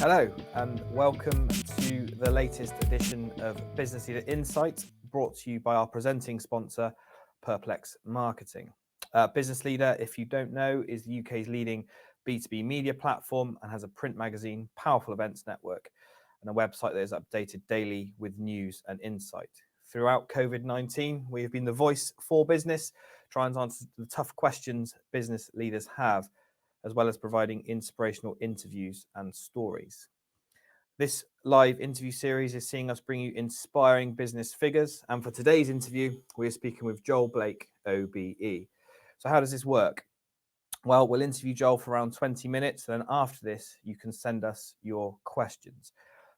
Hello and welcome to the latest edition of Business Leader Insight, brought to you by our presenting sponsor, Purplex Marketing. Business Leader, if you don't know, is the UK's leading B2B media platform and has a print magazine, powerful events network, and a website that is updated daily with news and insight. Throughout COVID-19, we have been the voice for business, trying to answer the tough questions business leaders have, as well as providing inspirational interviews and stories. This live interview series is seeing us bring you inspiring business figures. And for today's interview, we are speaking with Joel Blake OBE. So how does this work? Well, we'll interview Joel for around 20 minutes. And then after this, you can send us your questions.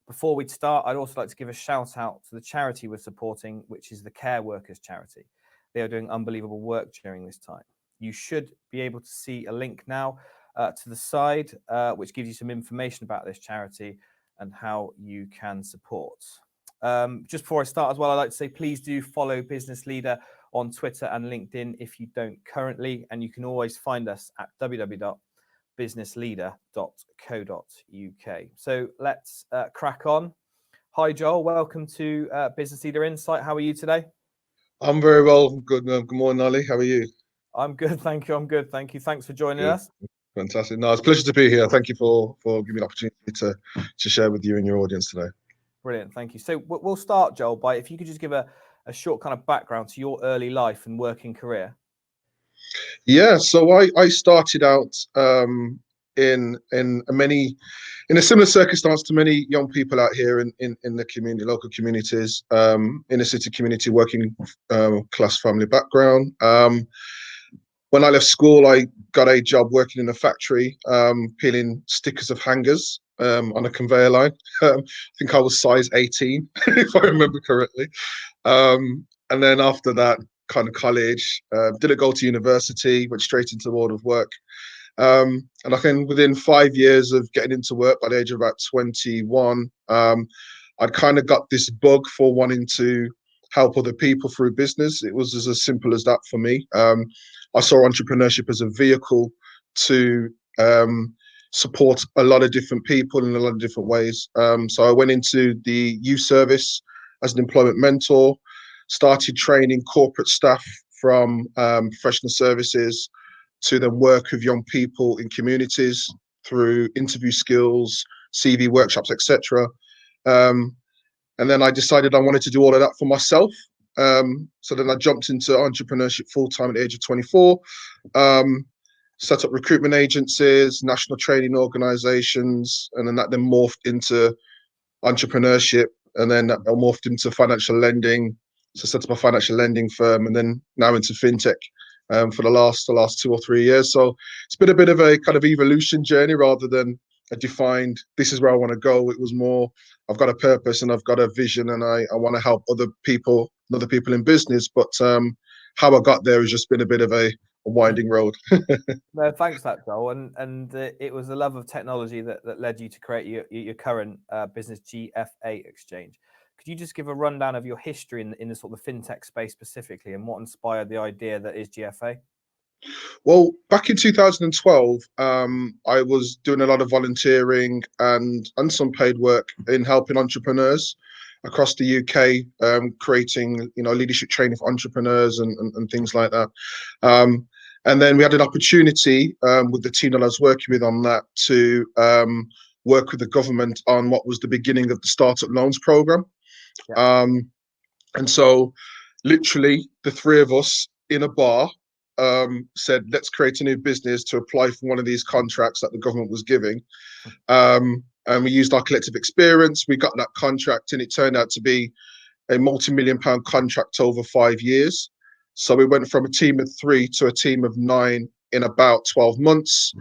Before we start, I'd also like to give a shout out to the charity we're supporting, which is the Care Workers Charity. They are doing unbelievable work during this time. You should be able to see a link now to the side, which gives you some information about this charity and how you can support. Just before I start as well, I'd like to say please do follow Business Leader on Twitter and LinkedIn if you don't currently, and you can always find us at www.businessleader.co.uk. So let's crack on. Hi Joel, welcome to Business Leader Insight. How are you today? I'm very well. Good. Good morning, Ali. How are you? I'm good, thank you. I'm good, thank you. Thanks for joining us. Fantastic. No, it's a pleasure to be here. Thank you for giving me the opportunity to share with you and your audience today. Brilliant, thank you. So we'll start, Joel, by if you could just give a short kind of background to your early life and working career. Yeah, so I started out in a similar circumstance to many young people out here in the community, local communities, inner city community, working class family background. When I left school, I got a job working in a factory, peeling stickers of hangers on a conveyor line. I think I was size 18, if I remember correctly. And then after that, kind of college, didn't go to university, went straight into the world of work. And I think within 5 years of getting into work, by the age of about 21, I'd kind of got this bug for wanting to help other people through business. It was as simple as that for me. I saw entrepreneurship as a vehicle to support a lot of different people in a lot of different ways. So I went into the youth service as an employment mentor, started training corporate staff from professional services to then work with young people in communities through interview skills, CV workshops, etc. And then I decided I wanted to do all of that for myself. So then I jumped into entrepreneurship full-time at the age of 24, set up recruitment agencies, national training organizations, and then that then morphed into entrepreneurship, and then that morphed into financial lending. So set up a financial lending firm, and then now into FinTech for the last 2 or 3 years. So it's been a bit of a kind of evolution journey rather than a defined, this is where I want to go. It was more, I've got a purpose and I've got a vision, and I want to help other people in business. But how I got there has just been a bit of a winding road. No, thanks for that, Joel. And it was the love of technology that led you to create your current business, GFA Exchange. Could you just give a rundown of your history in the sort of the fintech space specifically, and what inspired the idea that is GFA? Well, back in 2012, I was doing a lot of volunteering and some paid work in helping entrepreneurs across the UK, creating leadership training for entrepreneurs and things like that. And then we had an opportunity with the team that I was working with on that to work with the government on what was the beginning of the startup loans program. Yeah. And so literally the three of us in a bar said, let's create a new business to apply for one of these contracts that the government was giving. And we used our collective experience. We got that contract, and it turned out to be a multi-million-pound contract over 5 years. So we went from a team of 3 to a team of 9 in about 12 months.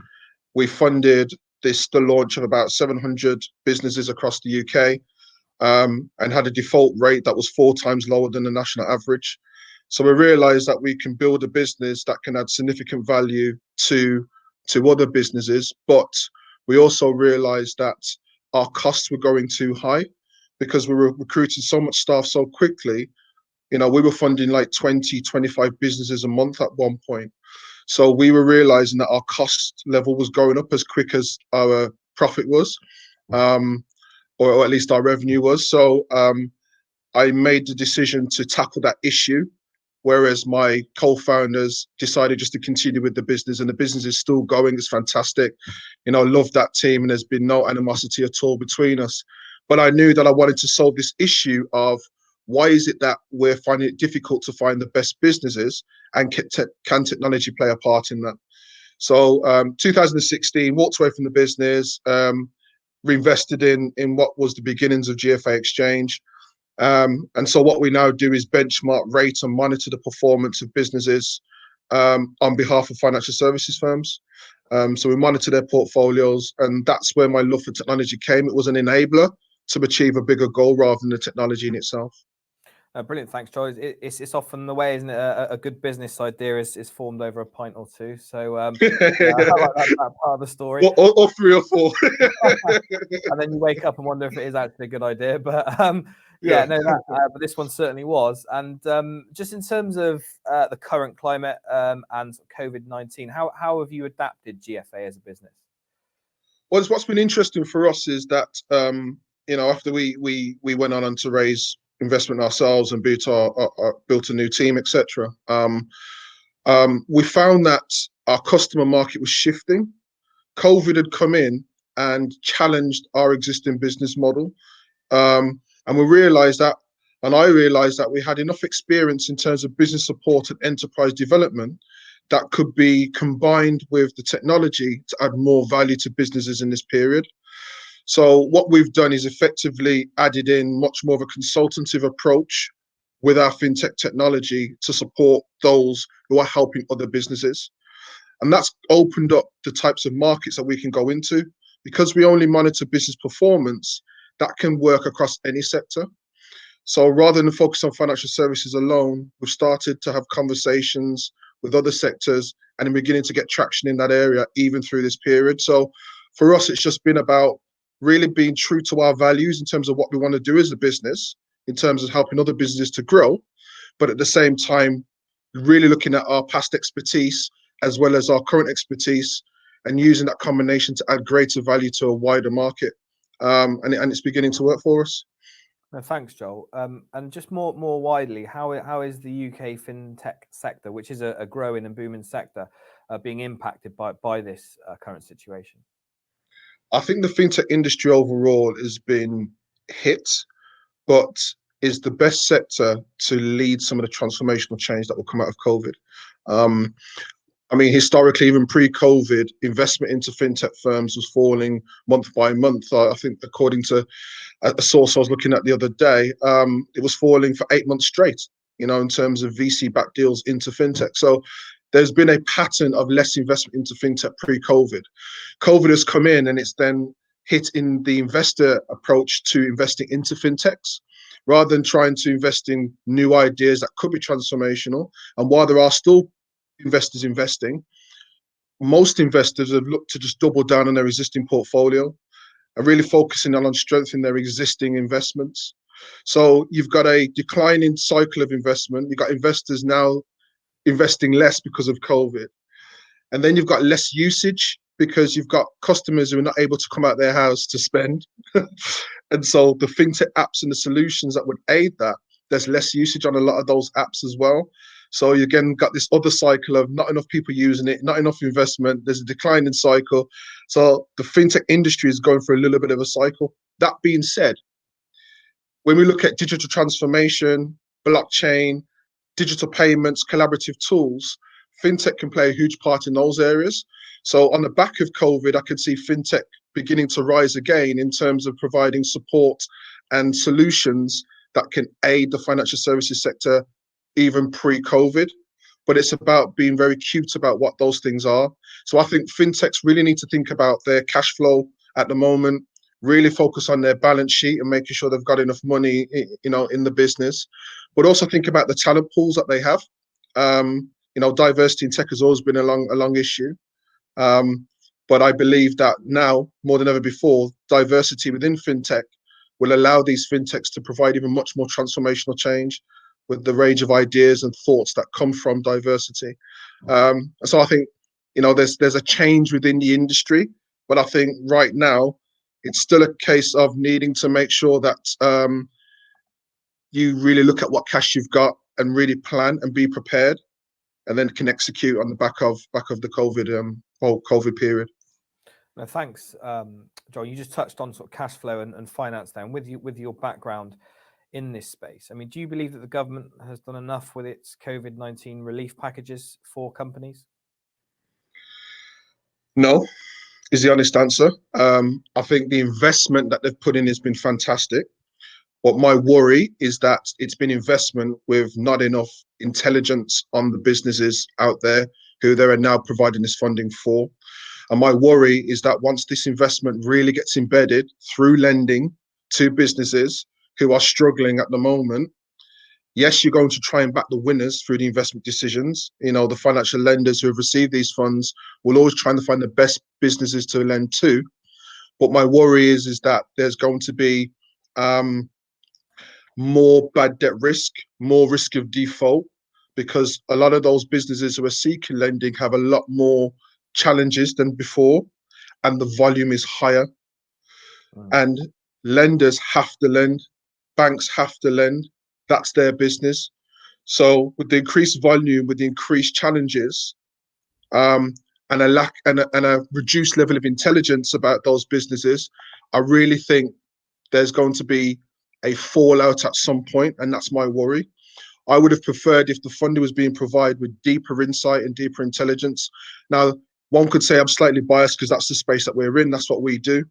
We funded the launch of about 700 businesses across the UK, and had a default rate that was 4 times lower than the national average. So we realized that we can build a business that can add significant value to other businesses, but we also realized that our costs were going too high because we were recruiting so much staff so quickly. We were funding like 20, 25 businesses a month at one point. So we were realizing that our cost level was going up as quick as our profit was. or at least our revenue was. So I made the decision to tackle that issue, whereas my co-founders decided just to continue with the business, and the business is still going. It's fantastic. I love that team, and there's been no animosity at all between us. But I knew that I wanted to solve this issue of why is it that we're finding it difficult to find the best businesses, and can technology play a part in that? So 2016, walked away from the business, reinvested in what was the beginnings of GFA Exchange. And so what we now do is benchmark, rate, and monitor the performance of businesses on behalf of financial services firms. So we monitor their portfolios, and that's where my love for technology came. It was an enabler to achieve a bigger goal rather than the technology in itself. Brilliant, thanks, Joel. It's often the way, isn't it? A good business idea is formed over a pint or two. So I like that part of the story. Or 3 or 4. And then you wake up and wonder if it is actually a good idea. But but this one certainly was. And just in terms of the current climate and COVID-19, how have you adapted GFA as a business? Well, what's been interesting for us is that after we went on to raise investment ourselves and built a new team, etc. We found that our customer market was shifting. COVID had come in and challenged our existing business model, and I realized that we had enough experience in terms of business support and enterprise development that could be combined with the technology to add more value to businesses in this period. So what we've done is effectively added in much more of a consultative approach with our fintech technology to support those who are helping other businesses. And that's opened up the types of markets that we can go into. Because we only monitor business performance, that can work across any sector. So rather than focus on financial services alone, we've started to have conversations with other sectors and we're beginning to get traction in that area even through this period. So for us, it's just been about really being true to our values in terms of what we want to do as a business, in terms of helping other businesses to grow, but at the same time, really looking at our past expertise as well as our current expertise and using that combination to add greater value to a wider market. And it's beginning to work for us. No, thanks, Joel. And just more widely, how is the UK FinTech sector, which is a growing and booming sector, being impacted by this current situation? I think the fintech industry overall has been hit, but is the best sector to lead some of the transformational change that will come out of COVID. Historically, even pre-COVID, investment into fintech firms was falling month by month. I think according to a source I was looking at the other day, it was falling for 8 months straight, in terms of VC-backed deals into fintech. So there's been a pattern of less investment into fintech pre-COVID. COVID has come in and it's then hit in the investor approach to investing into fintechs, rather than trying to invest in new ideas that could be transformational. And while there are still investors investing, most investors have looked to just double down on their existing portfolio and really focusing on strengthening their existing investments. So you've got a declining cycle of investment. You've got investors now investing less because of COVID. And then you've got less usage because you've got customers who are not able to come out their house to spend. And so the fintech apps and the solutions that would aid that, there's less usage on a lot of those apps as well. So you again got this other cycle of not enough people using it, not enough investment. There's a declining cycle. So the fintech industry is going through a little bit of a cycle. That being said, when we look at digital transformation, blockchain, digital payments, collaborative tools, fintech can play a huge part in those areas. So on the back of COVID, I can see fintech beginning to rise again in terms of providing support and solutions that can aid the financial services sector even pre-COVID. But it's about being very cute about what those things are. So I think fintechs really need to think about their cash flow at the moment, really focus on their balance sheet and making sure they've got enough money, in the business, but also think about the talent pools that they have. Diversity in tech has always been a long issue. But I believe that now, more than ever before, diversity within fintech will allow these fintechs to provide even much more transformational change with the range of ideas and thoughts that come from diversity. So I think, there's a change within the industry, but I think right now It's still a case of needing to make sure that you really look at what cash you've got and really plan and be prepared, and then can execute on the back of the whole COVID period. No, thanks, Joel. You just touched on sort of cash flow and finance there, and with your background in this space, I mean, do you believe that the government has done enough with its COVID-19 relief packages for companies? No, is the honest answer. I think the investment that they've put in has been fantastic. But my worry is that it's been investment with not enough intelligence on the businesses out there who they are now providing this funding for. And my worry is that once this investment really gets embedded through lending to businesses who are struggling at the moment, yes, you're going to try and back the winners through the investment decisions. You know, the financial lenders who have received these funds will always try to find the best businesses to lend to. But my worry is that there's going to be more bad debt risk, more risk of default, because a lot of those businesses who are seeking lending have a lot more challenges than before, and the volume is higher. And lenders have to lend, banks have to lend. That's their business. So with the increased volume, with the increased challenges, and a lack and a reduced level of intelligence about those businesses, I really think there's going to be a fallout at some point, and that's my worry. I would have preferred if the funding was being provided with deeper insight and deeper intelligence. Now, one could say I'm slightly biased because that's the space that we're in, that's what we do.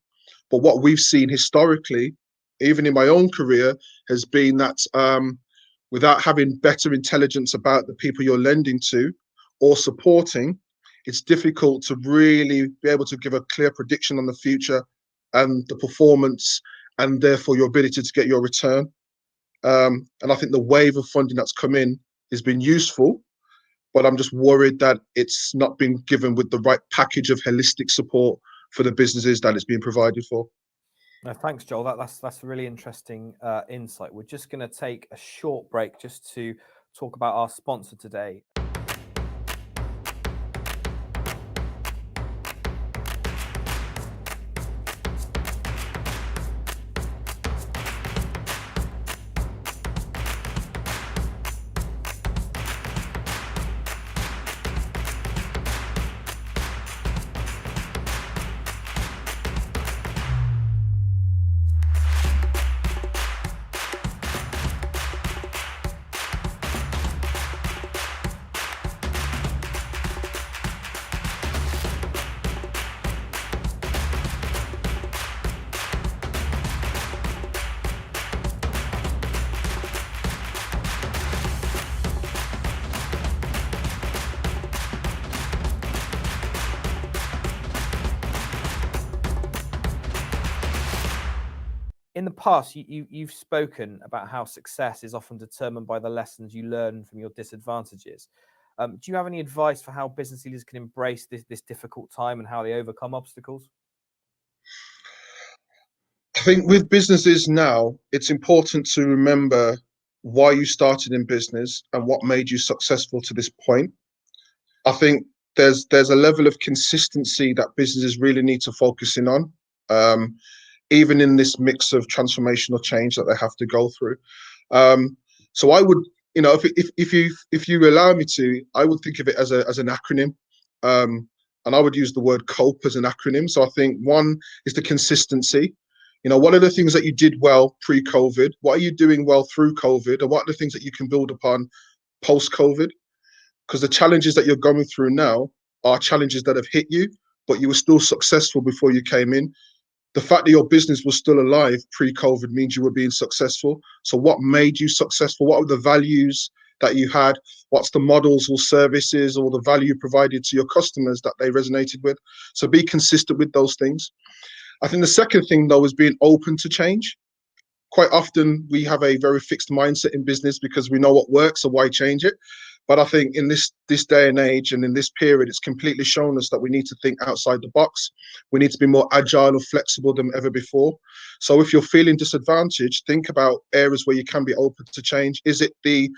But what we've seen historically, even in my own career, has been that without having better intelligence about the people you're lending to or supporting, it's difficult to really be able to give a clear prediction on the future and the performance, and therefore your ability to get your return. And I think the wave of funding that's come in has been useful, but I'm just worried that it's not been given with the right package of holistic support for the businesses that it's being provided for. No, thanks, Joel. That's a really interesting insight. We're just going to take a short break just to talk about our sponsor today. In the past, you've spoken about how success is often determined by the lessons you learn from your disadvantages. Do you have any advice for how business leaders can embrace this difficult time and how they overcome obstacles? I think with businesses now, it's important to remember why you started in business and what made you successful to this point. I think there's a level of consistency that businesses really need to focus in on. Even in this mix of transformational change that they have to go through. So I would, if you allow me to, I would think of it as an acronym, and I would use the word COPE as an acronym. So I think one is the consistency. What are the things that you did well pre-COVID? What are you doing well through COVID? And what are the things that you can build upon post-COVID? Because the challenges that you're going through now are challenges that have hit you, but you were still successful before you came in. The fact that your business was still alive pre-COVID means you were being successful. So what made you successful? What were the values that you had? What's the models or services or the value provided to your customers that they resonated with? So be consistent with those things. I think the second thing, though, is being open to change. Quite often we have a very fixed mindset in business because we know what works, so why change it? But I think in this day and age and in this period, it's completely shown us that we need to think outside the box. We need to be more agile and flexible than ever before. So if you're feeling disadvantaged, think about areas where you can be open to change. Is it the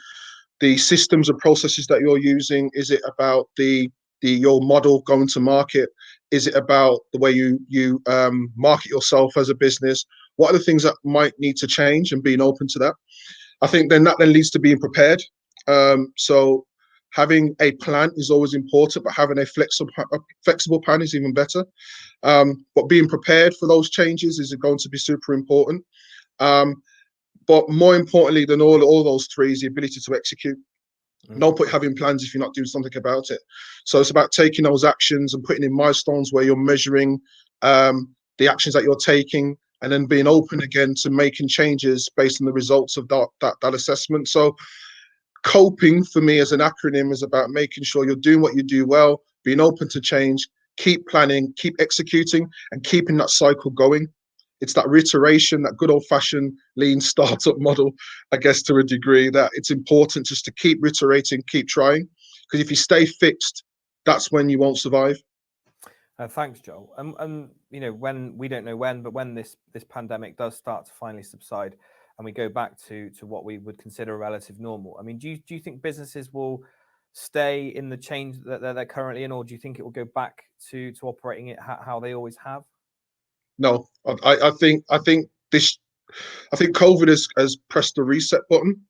systems and processes that you're using? Is it about your model going to market? Is it about the way you market yourself as a business? What are the things that might need to change, and being open to that? I think then that then leads to being prepared. So having a plan is always important, but having a flexible plan is even better. But being prepared for those changes is going to be super important. But more importantly than all those three is the ability to execute. No point having plans if you're not doing something about it. So it's about taking those actions and putting in milestones where you're measuring the actions that you're taking, and then being open again to making changes based on the results of that assessment. So coping for me as an acronym is about making sure you're doing what you do well, being open to change, keep planning, keep executing, and keeping that cycle going. It's that reiteration, that good old-fashioned lean startup model, I guess, to a degree, that it's important just to keep reiterating, keep trying, because if you stay fixed, that's when you won't survive. Thanks, Joel. And when we don't know when, but when this pandemic does start to finally subside, and we go back to what we would consider a relative normal, I mean, do you think businesses will stay in the change that they're currently in, or do you think it will go back to operating it how they always have? No, I think COVID has pressed the reset button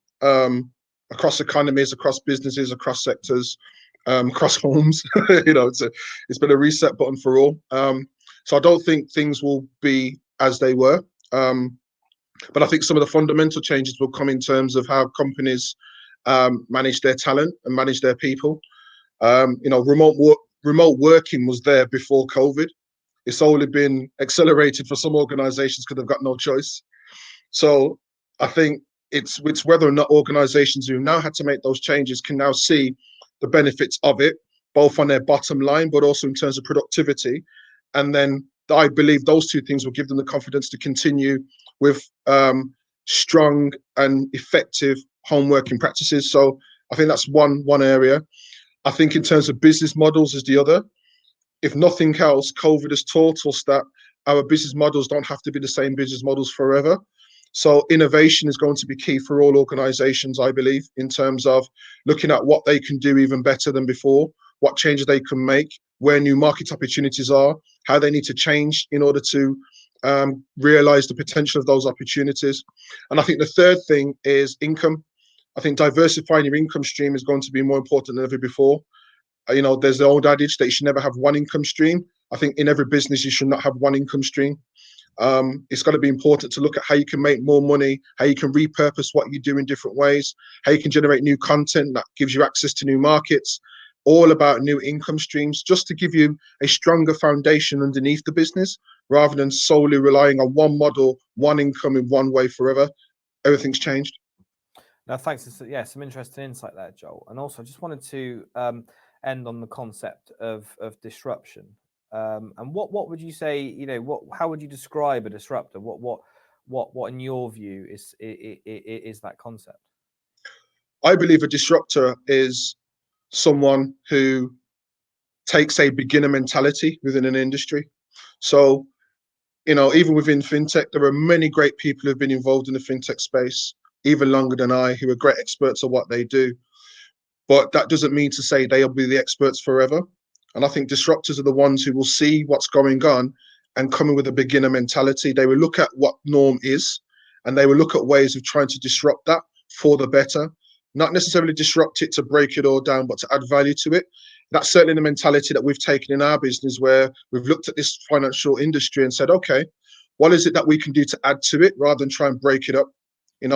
across economies, across businesses, across sectors, across homes. It's been a reset button for all. So I don't think things will be as they were. But I think some of the fundamental changes will come in terms of how companies manage their talent and manage their people. Remote working was there before COVID. It's only been accelerated for some organizations because they've got no choice. So I think it's whether or not organizations who now had to make those changes can now see the benefits of it, both on their bottom line, but also in terms of productivity. And then I believe those two things will give them the confidence to continue with strong and effective home working practices. So I think that's one area. I think in terms of business models is the other. If nothing else, COVID has taught us that our business models don't have to be the same business models forever. So innovation is going to be key for all organizations, I believe, in terms of looking at what they can do even better than before, what changes they can make, where new market opportunities are, how they need to change in order to realize the potential of those opportunities. And I think the third thing is income. I think diversifying your income stream is going to be more important than ever before. There's the old adage that you should never have one income stream. I think in every business, you should not have one income stream. It's got to be important to look at how you can make more money, how you can repurpose what you do in different ways, how you can generate new content that gives you access to new markets, all about new income streams, just to give you a stronger foundation underneath the business, rather than solely relying on one model, one income in one way forever. Everything's changed. Now, thanks. Yeah, some interesting insight there, Joel. And also, I just wanted to end on the concept of disruption. And what would you say? How would you describe a disruptor? What in your view is that concept? I believe a disruptor is someone who takes a beginner mentality within an industry. So, even within fintech, there are many great people who have been involved in the fintech space even longer than I, who are great experts at what they do. But that doesn't mean to say they'll be the experts forever. And I think disruptors are the ones who will see what's going on and come in with a beginner mentality. They will look at what norm is, and they will look at ways of trying to disrupt that for the better. Not necessarily disrupt it to break it all down, but to add value to it. That's certainly the mentality that we've taken in our business, where we've looked at this financial industry and said, okay, what is it that we can do to add to it rather than try and break it up?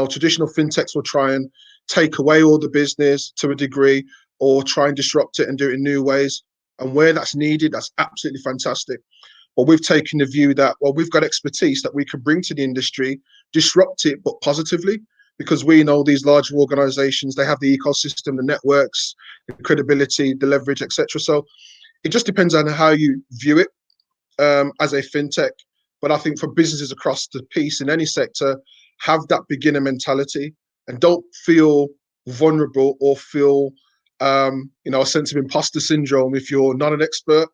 Traditional fintechs will try and take away all the business to a degree, or try and disrupt it and do it in new ways. And where that's needed, that's absolutely fantastic. But we've taken the view that, well, we've got expertise that we can bring to the industry, disrupt it, but positively, because we know these larger organizations, they have the ecosystem, the networks, the credibility, the leverage, etc. So it just depends on how you view it as a fintech. But I think for businesses across the piece in any sector, have that beginner mentality and don't feel vulnerable or feel a sense of imposter syndrome if you're not an expert.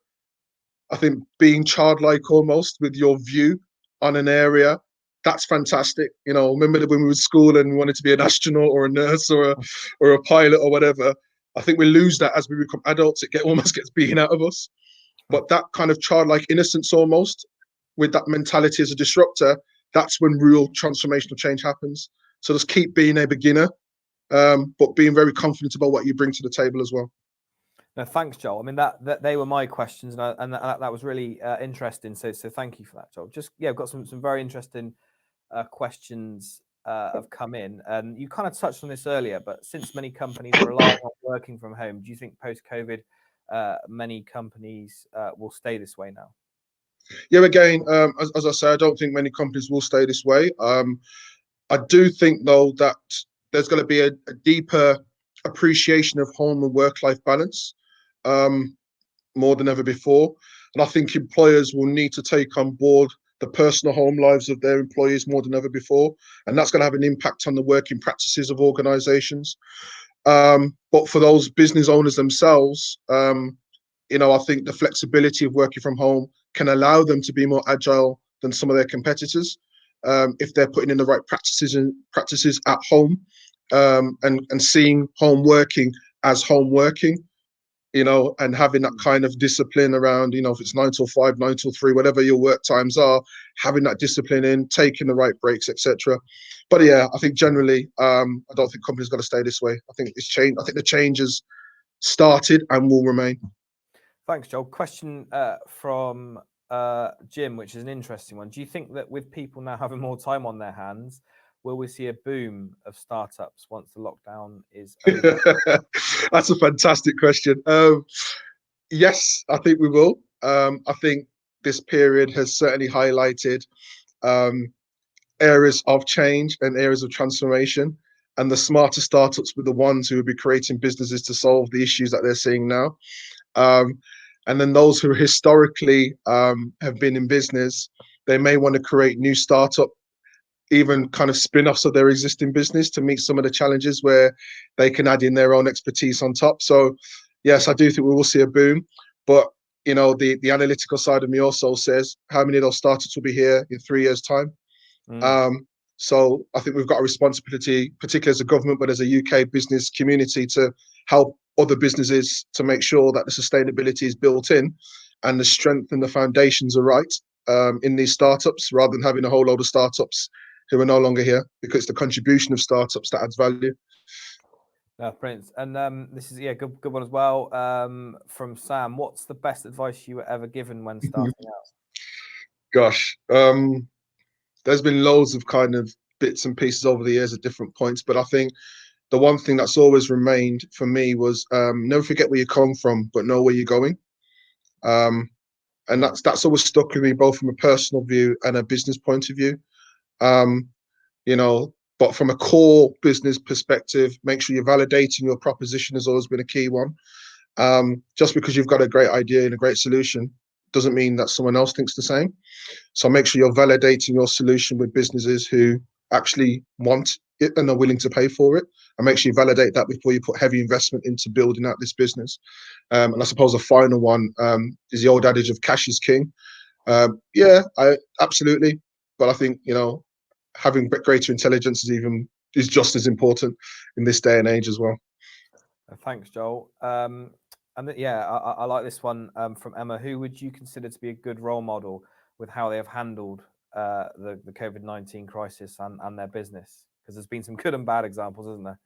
I think being childlike almost with your view on an area, that's fantastic. Remember when we were in school and we wanted to be an astronaut or a nurse or a pilot or whatever. I think we lose that as we become adults. It almost gets beaten out of us. But that kind of childlike innocence almost, with that mentality as a disruptor, that's when real transformational change happens. So just keep being a beginner, but being very confident about what you bring to the table as well. No, thanks, Joel. I mean, that they were my questions, and that was really interesting. So thank you for that, Joel. Just I've got some very interesting questions have come in, and you kind of touched on this earlier. But since many companies are relying on working from home, do you think post-COVID, many companies will stay this way now? Yeah, again, as I say, I don't think many companies will stay this way. I do think, though, that there's going to be a deeper appreciation of home and work-life balance, more than ever before. And I think employers will need to take on board the personal home lives of their employees more than ever before. And that's going to have an impact on the working practices of organizations. But for those business owners themselves, I think the flexibility of working from home can allow them to be more agile than some of their competitors, if they're putting in the right practices at home, and seeing home working as home working, and having that kind of discipline around, if it's 9 till 5, 9 till 3, whatever your work times are, having that discipline in, taking the right breaks, etc. But yeah, I think generally, I don't think companies got to stay this way. I think it's changed. I think the change has started and will remain. Thanks, Joel. Question from Jim, which is an interesting one. Do you think that with people now having more time on their hands, will we see a boom of startups once the lockdown is over? That's a fantastic question. Yes, I think we will. I think this period has certainly highlighted areas of change and areas of transformation. And the smarter startups were the ones who will be creating businesses to solve the issues that they're seeing now. And then those who historically have been in business, they may want to create new startup, even kind of spin-offs of their existing business to meet some of the challenges where they can add in their own expertise on top. So yes, I do think we will see a boom. But the analytical side of me also says, how many of those startups will be here in 3 years' time? So I think we've got a responsibility, particularly as a government, but as a UK business community, to help other businesses to make sure that the sustainability is built in and the strength and the foundations are right, in these startups, rather than having a whole load of startups who are no longer here, because it's the contribution of startups that adds value. Prince, and this is good one as well, from Sam. What's the best advice you were ever given when starting out? Gosh, there's been loads of kind of bits and pieces over the years at different points, but I think the one thing that's always remained for me was, never forget where you come from, but know where you're going. And that's always stuck with me, both from a personal view and a business point of view. But from a core business perspective, make sure you're validating your proposition has always been a key one. Just because you've got a great idea and a great solution doesn't mean that someone else thinks the same. So make sure you're validating your solution with businesses who actually want it and are willing to pay for it. And make sure you validate that before you put heavy investment into building out this business. And I suppose a final one is the old adage of cash is king. Yeah, absolutely. But I think, having greater intelligence is just as important in this day and age as well. Thanks, Joel. I like this one from Emma. Who would you consider to be a good role model with how they have handled the COVID-19 crisis and their business? Because there's been some good and bad examples, isn't there?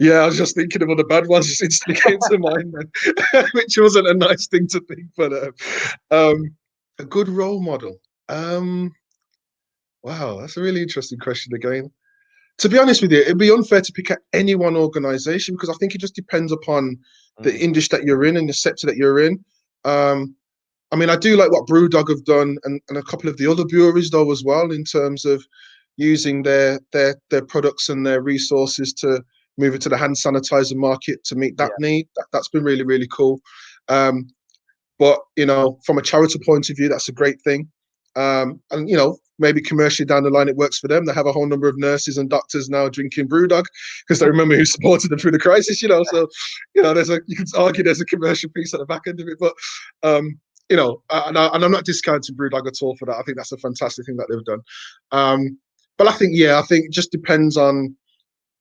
Yeah, I was just thinking of all the bad ones just instantly came to mind, which wasn't a nice thing to think. But a good role model. Wow, that's a really interesting question again. To be honest with you, it'd be unfair to pick at any one organization, because I think it just depends upon the industry that you're in and the sector that you're in. I mean, I do like what Brewdog have done, and a couple of the other breweries though as well, in terms of using their products and their resources to move it to the hand sanitizer market to meet that need. That's been really, really cool. But from a charitable point of view, that's a great thing. And maybe commercially down the line it works for them. They have a whole number of nurses and doctors now drinking Brewdog because they remember who supported them through the crisis. So you could argue there's a commercial piece at the back end of it. But and I'm not discounting Brewdog at all for that. I think that's a fantastic thing that they've done. But I think it just depends on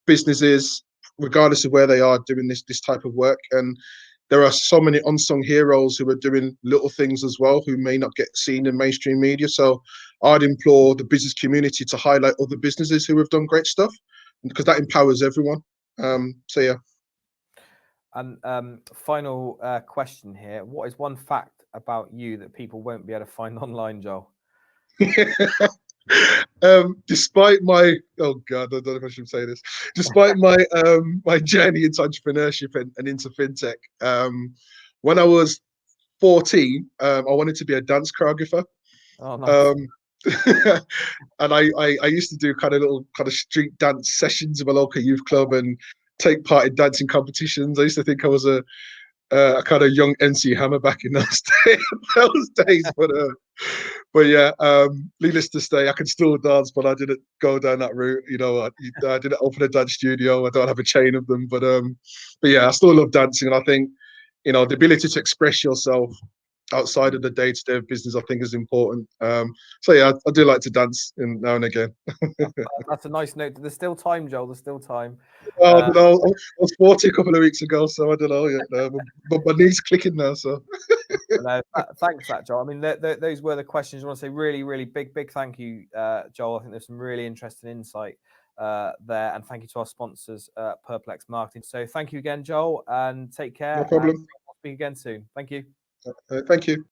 businesses, regardless of where they are doing this type of work, and there are so many unsung heroes who are doing little things as well, who may not get seen in mainstream media. So I'd implore the business community to highlight other businesses who have done great stuff, because that empowers everyone. So yeah. And final question here: what is one fact about you that people won't be able to find online, Joel? Despite my, oh God, I don't know if I should say this. Despite my my journey into entrepreneurship and into fintech, when I was 14, I wanted to be a dance choreographer. Oh, nice. And I used to do kind of street dance sessions in my local youth club and take part in dancing competitions. I used to think I was a kind of young MC Hammer back in those days. But yeah, needless to say, I can still dance, but I didn't go down that route. You know, I didn't open a dance studio. I don't have a chain of them, but yeah, I still love dancing, and I think, you know, the ability to express yourself outside of the day-to-day of business, I think, is important. So yeah, I do like to dance now and again. That's a nice note. There's still time, Joel. There's still time. I don't know. I was 40 a couple of weeks ago, so I don't know yet. But my knee's clicking now, so. No, thanks for that, Joel. I mean, those were the questions. I want to say really, really big thank you, Joel. I think there's some really interesting insight there. And thank you to our sponsors, Purplex Marketing. So thank you again, Joel, and take care. No problem. And we'll speak again soon. Thank you. Thank you.